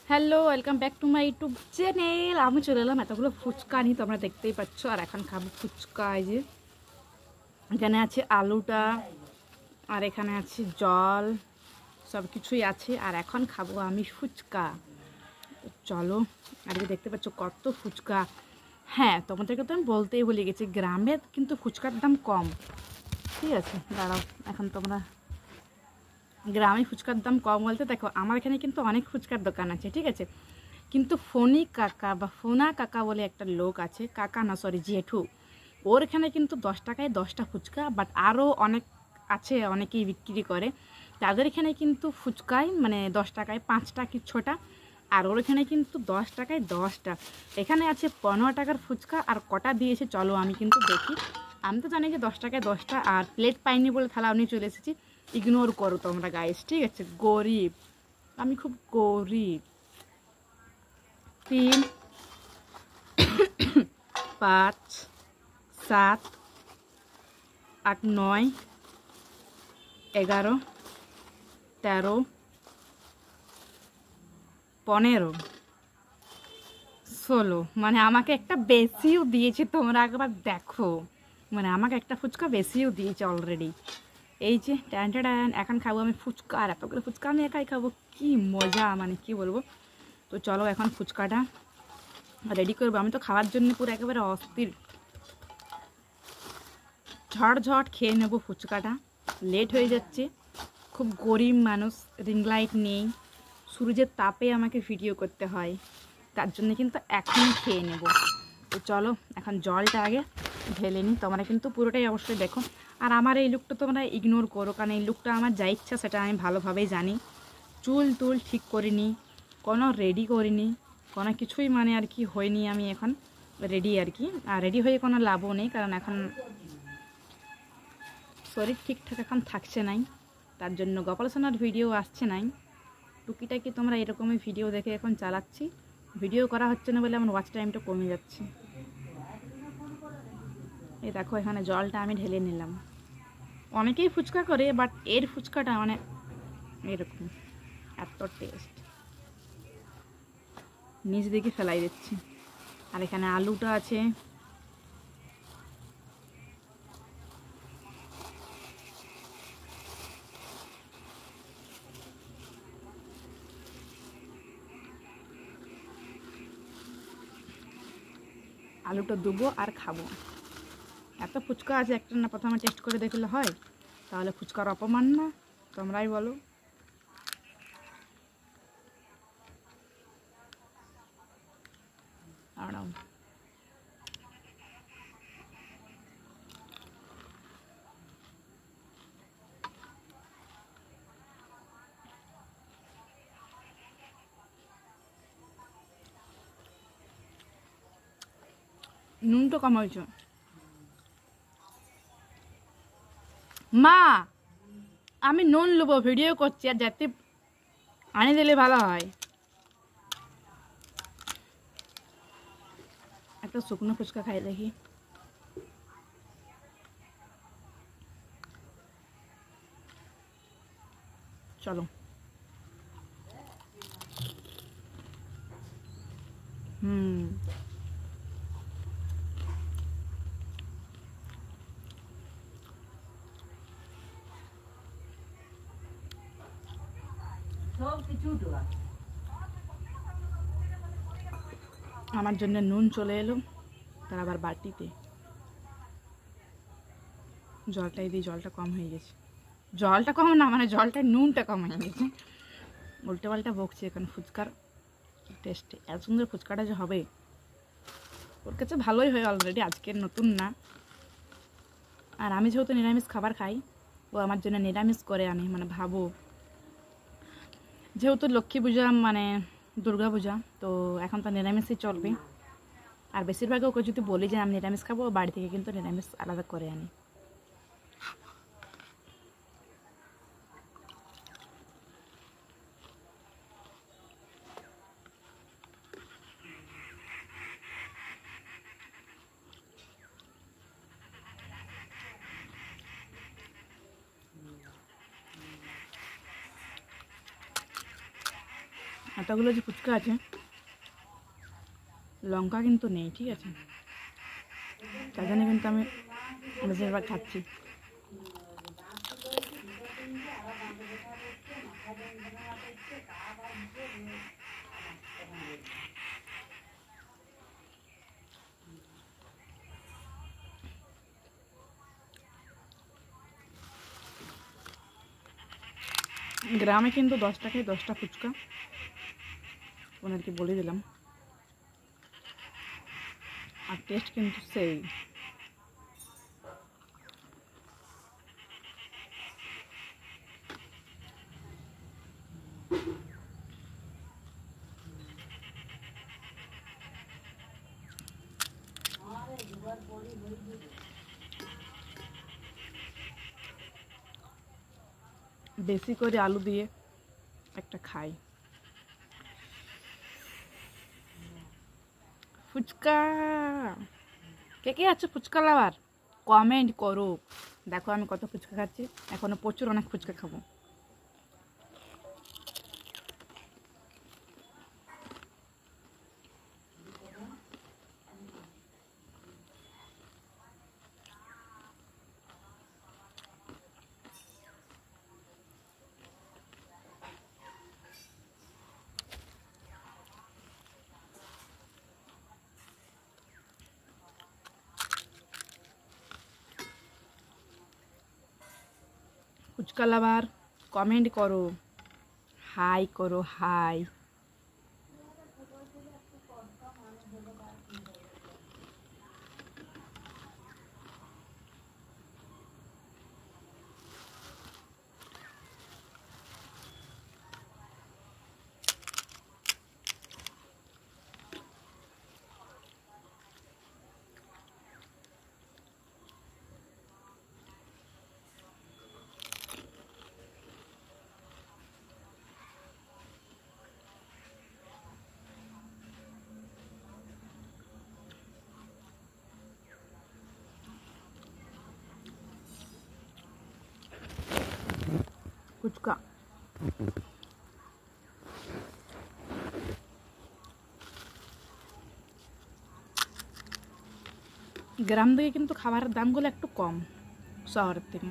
Hello, welcome back to my YouTube channel. আমি চলে এলাম এতগুলো ফুচকা নিয়ে, তোমরা দেখতেই পাচ্ছ। আর এখন খাবো ফুচকা। এই যে এখানে আছে আলুটা, আর এখানে আছে জল, সব কিছুই আছে। আর এখন খাবো আমি ফুচকা। চলো, আর যে দেখতে পাচ্ছ কত ফুচকা। হ্যাঁ, তোমাদেরকে তো আমি বলতেই ভুলে গেছি, গ্রামে কিন্তু ফুচকার দাম কম। ঠিক আছে, দাঁড়াও, এখন তোমরা গ্রামে ফুচকার দাম কম বলতে দেখো, আমার এখানে কিন্তু অনেক ফুচকার দোকান আছে, ঠিক আছে। কিন্তু ফণি কাকা বা ফোনা কাকা বলে একটা লোক আছে, কাকা না সরি জেঠু, ওর এখানে কিন্তু 10 টাকায় 10টা ফুচকা। বাট আরও অনেক আছে, অনেকেই বিক্রি করে, তাদের এখানে কিন্তু ফুচকায় মানে 10 টাকায় 5টা কি 6টা। আর ওর এখানে কিন্তু 10 টাকায় 10টা। এখানে আছে 15 টাকার ফুচকা। আর কটা দিয়েছে চলো আমি কিন্তু দেখি। আমি তো জানি যে 10 টাকায় 10টা। আর প্লেট পাইনি বলে থালা নিয়ে চলে এসেছি। ইগনোর করো তোমরা গাইস, ঠিক আছে। গরিব, আমি খুব গরিব। 3, 5, 7, 8, 9, 11, 13, 15, 16, মানে আমাকে একটা বেশিও দিয়েছে। তোমরা একবার দেখো, মানে আমাকে একটা ফুচকা বেশিও দিয়েছে অলরেডি। এই যে ট্যান ট্যান, এখন খাবো আমি ফুচকা। আর এতগুলো ফুচকা আমি একাই খাবো, কি মজা, মানে কি বলবো। তো চলো এখন ফুচকাটা রেডি করবো। আমি তো খাওয়ার জন্য পুরো একেবারে অস্থির। ঝটঝট খেয়ে নেবো ফুচকাটা, লেট হয়ে যাচ্ছে। খুব গরিব মানুষ, রিং লাইট নেই, সূর্যের তাপে আমাকে ভিডিও করতে হয়, তার জন্য কিন্তু এখনই খেয়ে নেব। তো চলো এখন জলটা আগে ঢেলে নিই। তোমরা কিন্তু পুরোটাই অবশ্যই দেখো। আর আমার এই লুকটা তোমরা ইগনোর করো, কারণ এই লুকটা আমার যা ইচ্ছা সেটা আমি ভালোভাবেই জানি। চুল টুল ঠিক করিনি, কোনো রেডি করিনি, কোনো কিছুই মানে আর কি হয়নি। আমি এখন রেডি আর কি। আর রেডি হয়ে কোনো লাভও নেই, কারণ এখন শরীর ঠিকঠাক এখন থাকছে নাই, তার জন্য গোপাল সোনার ভিডিও আসছে নাই। টুকিটাকি তোমরা এরকমই ভিডিও দেখে এখন চালাচ্ছি। ভিডিও করা হচ্ছে না বলে আমার ওয়াচ টাইমটা কমে যাচ্ছে। এই দেখো, এখানে জলটা আমি ঢেলে নিলাম। অনেকেই ফুচকা করে, বাট এর ফুচকাটা মানে এরকম এত টেস্ট, নিচ দিকে ফেলাই দিচ্ছি। আর এখানে আলুটা আছে, আলুটা দেবো আর খাবো। এত ফুচকা আছে, একটা না প্রথমে টেস্ট করে দেখলে হয়? তাহলে ফুচকার অপমান না? তোমরাই বলো। আরাম নুনটা কম হয়েছে। মা, আমি নুন নেবো, ভিডিও করছি, আর যাতে আনি দিলে ভালো হয়। একটা শুকনো ফুচকা খাই দেখি। চলো। আমার জন্য নুন চলে এলো, তার আবার বাটিতে। জলটাই দিই, জলটা কম হয়ে গেছে। জলটা কম না, মানে জলটায় নুনটা কম হয়ে গেছে। উল্টে পাল্টা বকছি এখন। ফুচকার টেস্টে এত সুন্দর ফুচকাটা যে হবে, ওর কাছে ভালোই হয় অলরেডি, আজকের নতুন না। আর আমি যেহেতু নিরামিষ খাবার খাই, ও আমার জন্য নিরামিষ করে আনে। মানে ভাবো, যেহেতু লক্ষ্মী পূজা মানে দুর্গা পূজা, তো এখন তো নিরামিষই চলবে। আর বেশিরভাগ ওকে যদি বলি যে আমি নিরামিষ খাবো, বাড়ি থেকে কিন্তু নিরামিষ আলাদা করে আনি। এতগুলো যে ফুচকা আছে, লঙ্কা কিন্তু নেই, ঠিক আছে? তার জন্য কিন্তু আমি বেশিরভাগ খাচ্ছি। গ্রামে কিন্তু 10 টাকায় 10টা ফুচকা, ওনাদেরকে বলে দিলাম। আর টেস্ট কিন্তু সেই। বেশি করে আলু দিয়ে একটা খাই ফুচকা। কে কে আছে ফুচকা লাভার? কমেন্ট করো। দেখো আমি কত ফুচকা খাচ্ছি, এখনো প্রচুর অনেক ফুচকা খাবো। ফুচকা লাভার কমেন্ট করো, হাই করো, হাই। ফুচকা গ্রাম থেকে কিন্তু খাবারের দামগুলো একটু কম শহরের থেকে।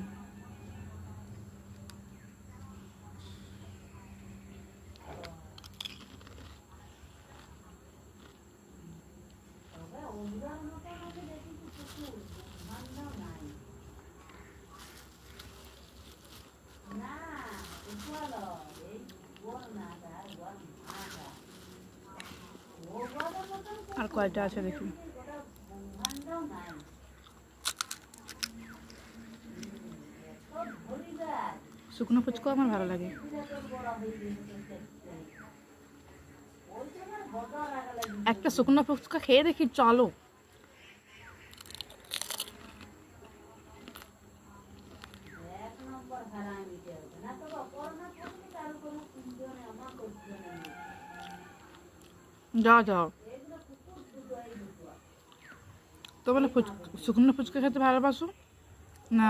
আর কয়টা আছে দেখি। শুকনো ফুচকা আমার ভালো লাগে। একটা শুকনো ফুচকা খেয়ে দেখি, চলো। যাও যাও, তো বলে শুকনো ফুচকা খেতে ভালোবাসো না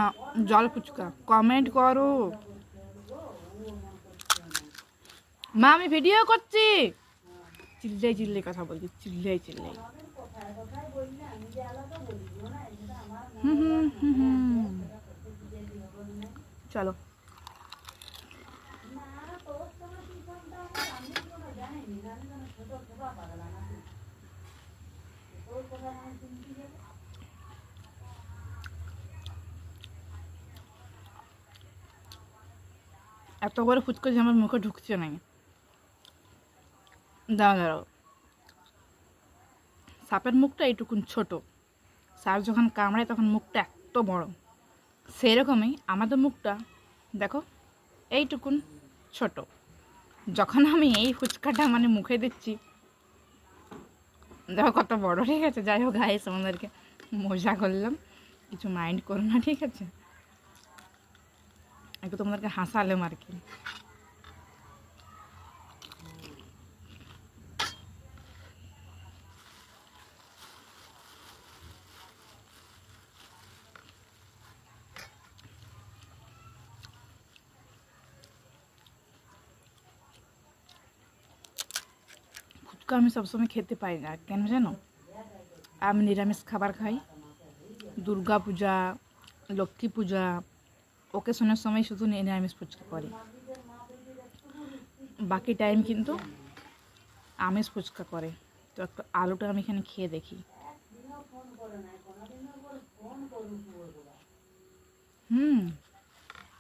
জল ফুচকা? কমেন্ট করো। মা আমি ভিডিও করছি। চিল্লাই চিল্লাই কথা বলছি, চিল্লাই চিল্লাই। চলো। এত বড় ফুচকা যে আমার মুখে ঢুকছে না। দাঁড়াও, সাপের মুখটা এইটুকুন ছোট, সাপ যখন কামড়ায় তখন মুখটা এত বড়। সেরকমই আমাদের মুখটা দেখো এইটুকুন ছোট। যখন আমি এই ফুচকাটা মানে মুখে দিচ্ছি, দেখো কত বড়, ঠিক আছে? যাই হোক গাইস, আমাদেরকে মজা করলাম, কিছু মাইন্ড করো না, ঠিক আছে? একটু তোমাদেরকে হাসালাম আর কি। ফুচকা আমি সবসময় খেতে পাই না, কেন জানো? আমি নিরামিষ খাবার খাই। দুর্গা পূজা, লক্ষ্মী পূজা, ওকেশনের সময় শুধু নিরামিষ ফুচকা করি, বাকি টাইম কিন্তু আমিষ ফুচকা করে। তো একটু আলুটা আমি এখানে খেয়ে দেখি।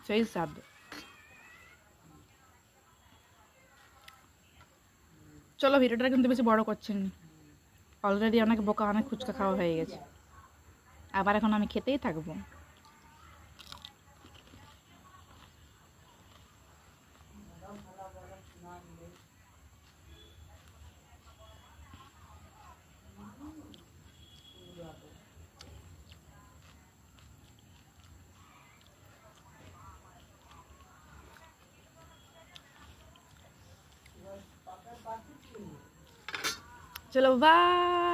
সেই স্বাদ। চলো ভিডিওটা কিন্তু বেশি বড় করছেন, অলরেডি অনেক বোকা, অনেক ফুচকা খাওয়া হয়ে গেছে, আবার এখন আমি খেতেই থাকবো। চলো বাই।